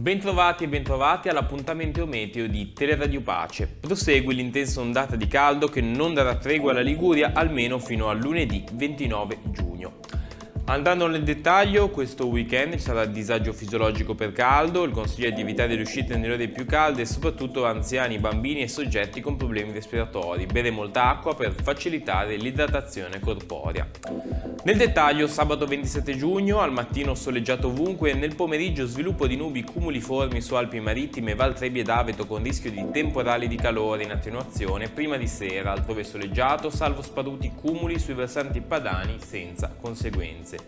Bentrovati e bentrovati all'appuntamento meteo di Teleradio Pace. Prosegue l'intensa ondata di caldo che non darà tregua alla Liguria almeno fino a lunedì 29 giugno. Andando nel dettaglio, questo weekend ci sarà disagio fisiologico per caldo, il consiglio è di evitare le uscite nelle ore più calde e soprattutto anziani, bambini e soggetti con problemi respiratori. Bere molta acqua per facilitare l'idratazione corporea. Nel dettaglio, sabato 27 giugno, al mattino soleggiato ovunque, nel pomeriggio sviluppo di nubi cumuliformi su Alpi Marittime, Val Trebbia ed Aveto con rischio di temporali di calore in attenuazione prima di sera, altrove soleggiato, salvo sparuti cumuli sui versanti padani senza conseguenze.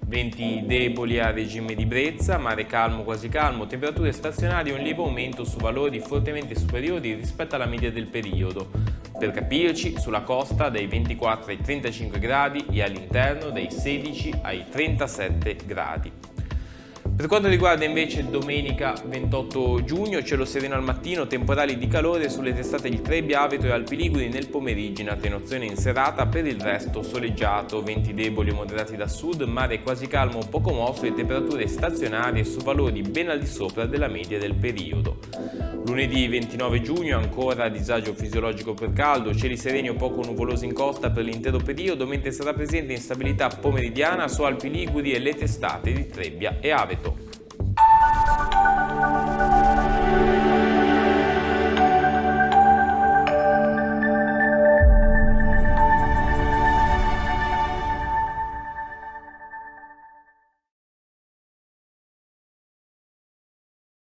Venti deboli a regime di brezza, mare calmo quasi calmo, temperature stazionarie e un lieve aumento su valori fortemente superiori rispetto alla media del periodo. Per capirci, sulla costa dai 24 ai 35 gradi e all'interno dai 16 ai 37 gradi. Per quanto riguarda invece domenica 28 giugno, cielo sereno al mattino, temporali di calore sulle testate di Trebbia, Aveto e Alpi Liguri nel pomeriggio in attenuazione in serata, per il resto soleggiato, venti deboli o moderati da sud, mare quasi calmo o poco mosso e temperature stazionarie su valori ben al di sopra della media del periodo. Lunedì 29 giugno ancora disagio fisiologico per caldo, cieli sereni o poco nuvolosi in costa per l'intero periodo, mentre sarà presente instabilità pomeridiana su Alpi Liguri e le testate di Trebbia e Aveto.